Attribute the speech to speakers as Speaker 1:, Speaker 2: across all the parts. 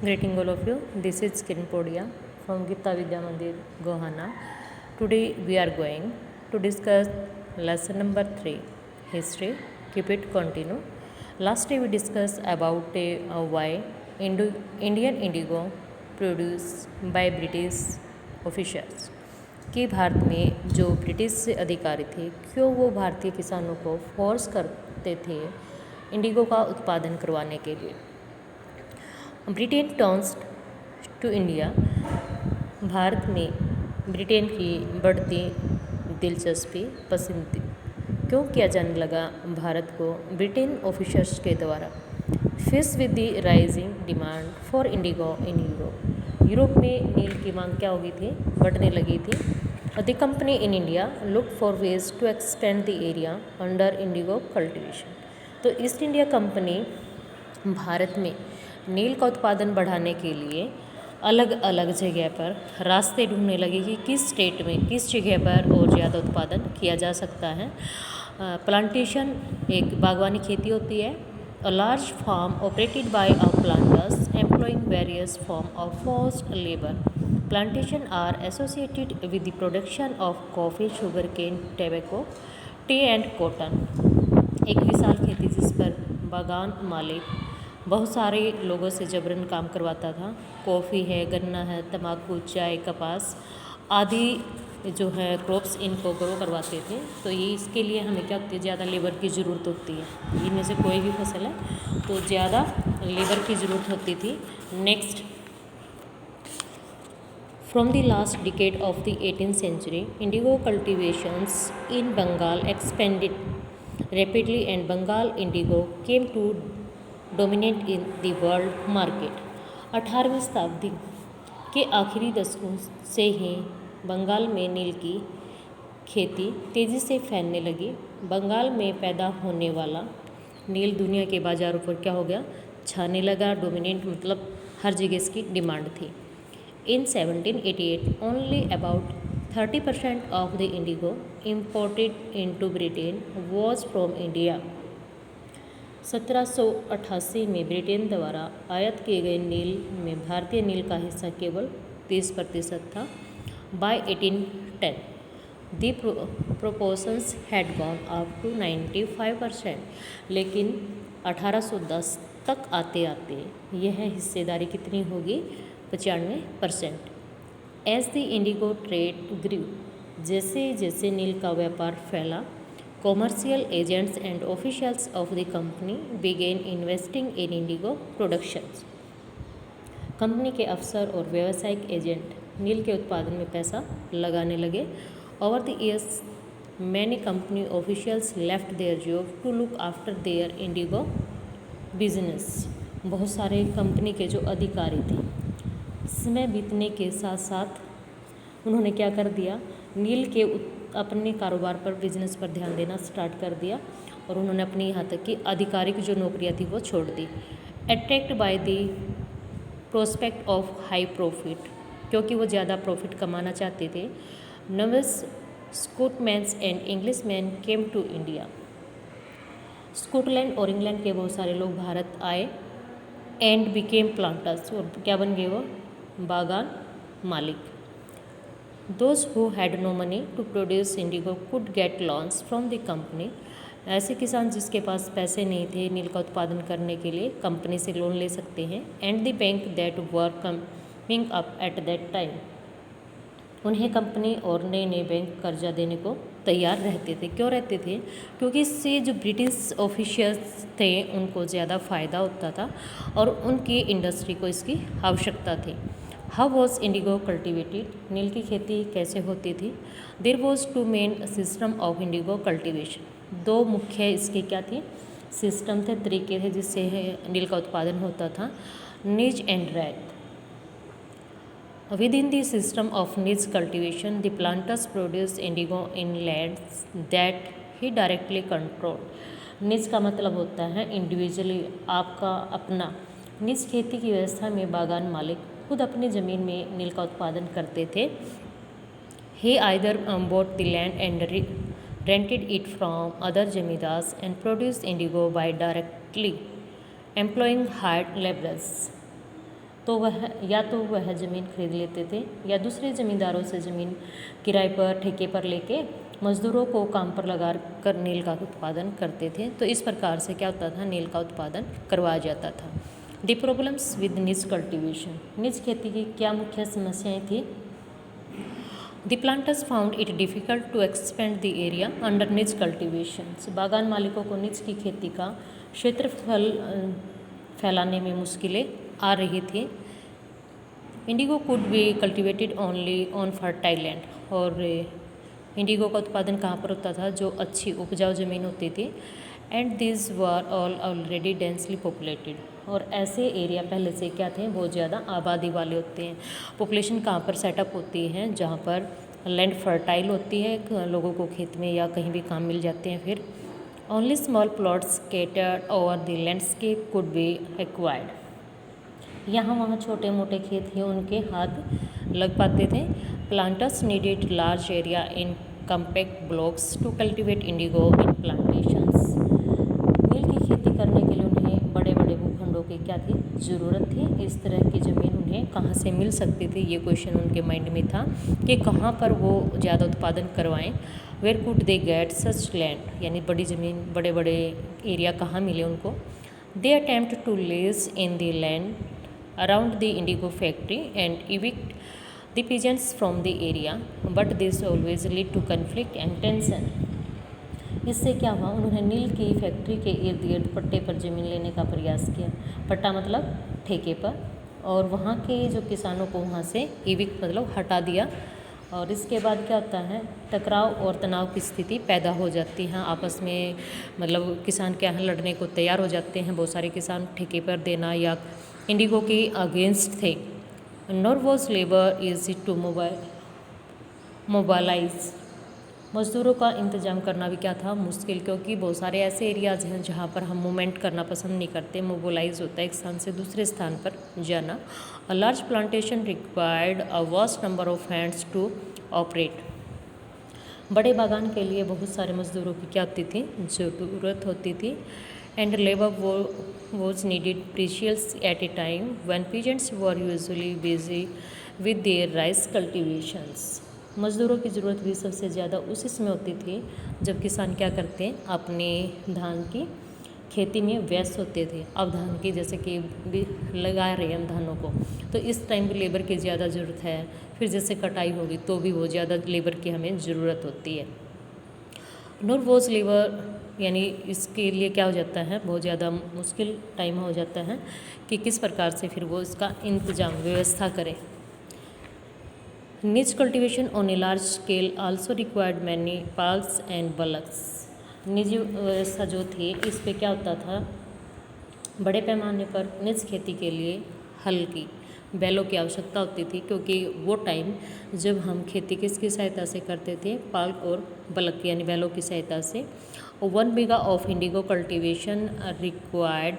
Speaker 1: Greeting all of you. This is Kiran Podia from Gita Vidya Mandir, Gohana. Today we are going to discuss lesson number 3, history. Keep it continue. Last day we discussed about why Indian indigo produced by British officials कि भारत में जो British अधिकारी थे क्यों वो भारतीय किसानों को फोर्स करते थे इंडिगो का उत्पादन करवाने के लिए। Britain turns to India. भारत में ब्रिटेन की बढ़ती दिलचस्पी पसंद क्यों किया जाने लगा भारत को ब्रिटेन ऑफिसर्स के द्वारा। Face with the rising demand for Indigo in Europe. Europe में नील की मांग क्या हो गई थी, बढ़ने लगी थी। The company in India look for ways to expand the area under indigo cultivation. तो ईस्ट इंडिया कंपनी भारत में नील का उत्पादन बढ़ाने के लिए अलग अलग जगह पर रास्ते ढूंढने लगे कि किस स्टेट में किस जगह पर और ज़्यादा उत्पादन किया जा सकता है। प्लांटेशन एक बागवानी खेती होती है। A large farm operated by a planters employing various form of forced labour. Plantation are associated with the production of coffee, sugar cane, tobacco, tea and cotton. एक विशाल खेती जिस पर बागान मालिक बहुत सारे लोगों से जबरन काम करवाता था। कॉफ़ी है, गन्ना है, तंबाकू, चाय, कपास आदि जो है क्रॉप्स इनको ग्रो करवाते थे। तो ये इसके लिए हमें क्या होती है, ज़्यादा लेबर की ज़रूरत होती है। इनमें से कोई भी फसल है तो ज़्यादा लेबर की ज़रूरत होती थी। Next, from the last decade of the 18th century, indigo cultivations in Bengal expanded rapidly and Bengal indigo came to dominate in the world market. 18वीं शताब्दी के आखिरी दशकों से ही बंगाल में नील की खेती तेज़ी से फैलने लगी। बंगाल में पैदा होने वाला नील दुनिया के बाज़ारों पर क्या हो गया, छाने लगा। डोमिनेंट मतलब हर जगह इसकी डिमांड थी। In 1788, only about 30% of the indigo imported into Britain was from India. 1788 में ब्रिटेन द्वारा आयात किए गए नील में भारतीय नील का हिस्सा केवल 30% था। By 1810, the proportions had gone up to 95%, लेकिन 1810 तक आते आते यह हिस्सेदारी कितनी होगी, 95%। As the indigo trade grew, जैसे जैसे नील का व्यापार फैला, commercial agents and officials of the company began investing in indigo productions. Company के अफसर और व्यावसायिक एजेंट नील के उत्पादन में पैसा लगाने लगे। Over the years many company officials left their job to look after their indigo business. बहुत सारे कंपनी के जो अधिकारी थे, समय बीतने के साथ साथ उन्होंने क्या कर दिया, नील के अपने कारोबार पर, बिजनेस पर ध्यान देना स्टार्ट कर दिया और उन्होंने अपनी यहाँ तक कि आधिकारिक जो नौकरियाँ थी वो छोड़ दी। Attract by the prospect of high profit, क्योंकि वो ज़्यादा प्रॉफिट कमाना चाहते थे। Numerous Scotsmen and English man came to India. Scotland और इंग्लैंड के बहुत सारे लोग भारत आए। एंड बिकेम प्लांटर्स, और क्या बन गए वो, बागान मालिक। Those who had no money to produce indigo could get loans from the company. ऐसे किसान जिसके पास पैसे नहीं थे नील का उत्पादन करने के लिए, कंपनी से लोन ले सकते हैं। And the bank that were coming up at that time, उन्हें कंपनी और नए नए बैंक कर्जा देने को तैयार रहते थे। क्यों रहते थे, क्योंकि इससे जो ब्रिटिश ऑफिशियल्स थे उनको ज़्यादा फ़ायदा होता था और उनकी इंडस्ट्री को इसकी आवश्यकता थी। हाउ वॉज इंडिगो कल्टिवेटेड, नील की खेती कैसे होती थी। There was two main system of indigo cultivation, दो मुख्य इसके क्या थे, सिस्टम थे, तरीके थे जिससे नील का उत्पादन होता था। निज and rack. Within the system of niche cultivation, the planters produce indigo in lands that he directly control. निज का मतलब होता है इंडिविजुअली, आपका अपना। निज खेती की व्यवस्था में बागान मालिक खुद अपनी ज़मीन में नील का उत्पादन करते थे। He either bought the land and rented it from other zamindars and produced indigo by directly employing hired laborers. तो वह ज़मीन खरीद लेते थे या दूसरे ज़मींदारों से ज़मीन किराए पर ठेके पर लेके मज़दूरों को काम पर लगा कर नील का उत्पादन करते थे। तो इस प्रकार से क्या होता था, नील का उत्पादन करवाया जाता था। The problems with nij cultivation, निच खेती की क्या मुख्य समस्याएं थी? The planters found it difficult to expand the area under nij cultivation, बागान मालिकों को निच की खेती का क्षेत्रफल फैलाने में मुश्किलें आ रही थी। Indigo could be cultivated only on fertile land, और इंडिगो का उत्पादन कहाँ पर होता था? जो अच्छी उपजाऊ ज़मीन होती थी। And this were all already densely populated, और ऐसे एरिया पहले से क्या थे? बहुत ज़्यादा आबादी वाले होते हैं। पॉपुलेशन कहाँ पर सेटअप होती है? जहाँ पर लैंड फर्टाइल होती है, लोगों को खेत में या कहीं भी काम मिल जाते हैं। फिर only small plots scattered over the landscape could be acquired, यहाँ वहाँ छोटे मोटे खेत ही उनके हाथ लग पाते थे। Planters needed large area in compact blocks to cultivate indigo in plantations, नील की खेती करने के लिए उन्हें बड़े बड़े भूखंडों की क्या थी? ज़रूरत थी। इस तरह की ज़मीन उन्हें कहाँ से मिल सकती थी? ये क्वेश्चन उनके माइंड में था कि कहाँ पर वो ज़्यादा उत्पादन करवाएं। Where could they get such land, यानी बड़ी ज़मीन, बड़े बड़े एरिया कहाँ मिले उनको? They attempt to lease in the land around the indigo factory and evict the peasants from the area, but this always lead to conflict and tension. इससे क्या हुआ? उन्होंने नील की फैक्ट्री के इर्द गिर्द पट्टे पर ज़मीन लेने का प्रयास किया। पट्टा मतलब ठेके पर, और वहाँ के जो किसानों को वहाँ से इविक्ट मतलब हटा दिया। और इसके बाद क्या होता है? टकराव और तनाव की स्थिति पैदा हो जाती है आपस में, मतलब किसान क्या है, लड़ने को तैयार हो जाते हैं। बहुत सारे किसान ठेके पर देना या इंडिगो के अगेंस्ट थे। Nor was labour easy to mobilise, मज़दूरों का इंतजाम करना भी क्या था? मुश्किल, क्योंकि बहुत सारे ऐसे एरियाज़ हैं जहाँ पर हम मूवमेंट करना पसंद नहीं करते। मोबालाइज होता है एक स्थान से दूसरे स्थान पर जाना। A large plantation required a vast number of hands to operate, बड़े बागान के लिए बहुत सारे मज़दूरों की क्या होती थी? ज़रूरत होती थी। And labour was needed precious at a time when peasants were usually busy with their rice cultivations, मज़दूरों की ज़रूरत भी सबसे ज़्यादा उसी समय होती थी जब किसान क्या करते हैं? अपने धान की खेती में व्यस्त होते थे। अब धान की जैसे कि लगा रहे हैं हम धानों को, तो इस टाइम पर लेबर की ज़्यादा ज़रूरत है। फिर जैसे कटाई होगी तो भी बहुत ज़्यादा लेबर की हमें ज़रूरत होती है। नॉर वॉज लेबर, यानी इसके लिए क्या हो जाता है? बहुत ज़्यादा मुश्किल टाइम हो जाता है कि किस प्रकार से फिर वो इसका इंतजाम व्यवस्था करें। निच cultivation on a large scale also required many ploughs and bullocks, निजी व्यवस्था जो थी इस पे क्या होता था? बड़े पैमाने पर निज खेती के लिए हल की बैलों की आवश्यकता होती थी, क्योंकि वो टाइम जब हम खेती किसकी सहायता से करते थे? पाल्क और बलक यानी बैलों की सहायता से। 1 बीघा ऑफ इंडिगो कल्टीवेशन रिक्वायर्ड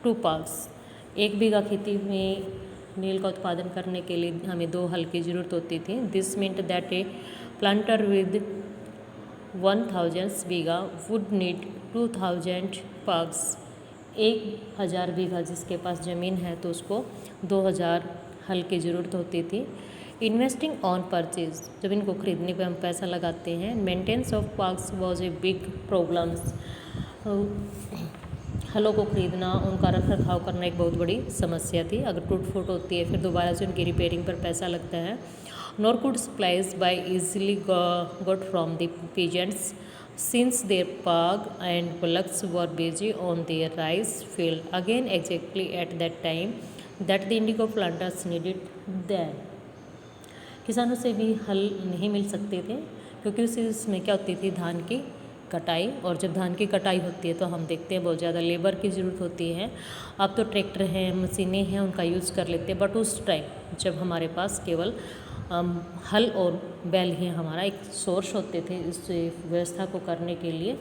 Speaker 1: 2 पाल्स, 1 बीघा खेती में नील का उत्पादन करने के लिए हमें 2 हल की ज़रूरत होती थी। This meant that a planter with 1000 bigha would need 2000 ploughs, 1000 bigha जिसके पास ज़मीन है तो उसको 2000 हल की ज़रूरत होती थी। इन्वेस्टिंग ऑन परचेज, जब इनको खरीदने पे हम पैसा लगाते हैं। Maintenance of parks was a big problems, हलों को खरीदना, उनका रख रखाव करना एक बहुत बड़ी समस्या थी। अगर टूट फूट होती है फिर दोबारा से उनकी रिपेयरिंग पर पैसा लगता है। Nor could supplies by easily got from the peasants since their pug and bullocks were busy on their rice field, again exactly at that time that the indigo planters needed them, किसानों से भी हल नहीं मिल सकते थे क्योंकि उसमें क्या होती थी? धान की कटाई, और जब धान की कटाई होती है तो हम देखते हैं बहुत ज़्यादा लेबर की ज़रूरत होती है। अब तो ट्रैक्टर हैं, मशीनें हैं, उनका यूज़ कर लेते हैं, बट उस टाइम जब हमारे पास केवल हल और बैल ही हमारा एक सोर्स होते थे इस व्यवस्था को करने के लिए।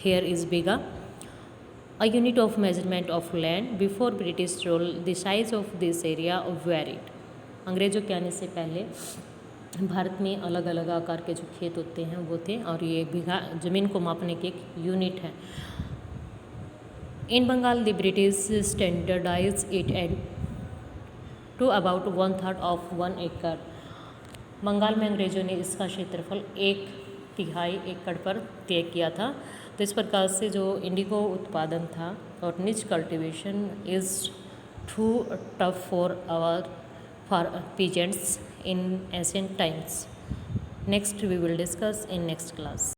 Speaker 1: Here is bigha, a unit of measurement of land before British rule, the size of this area varied, अंग्रेजों के आने से पहले भारत में अलग अलग आकार के जो खेत होते हैं वो थे, और ये बीघा ज़मीन को मापने की एक यूनिट है। In Bengal, the British standardized it at to about 1/3 of 1 acre. Bengal में अंग्रेज़ों ने इसका क्षेत्रफल 1/3 एकड़ पर तय किया था। तो इस प्रकार से जो इंडिगो उत्पादन था और nij cultivation is too tough for peasants in ancient times. Next we will discuss in next class.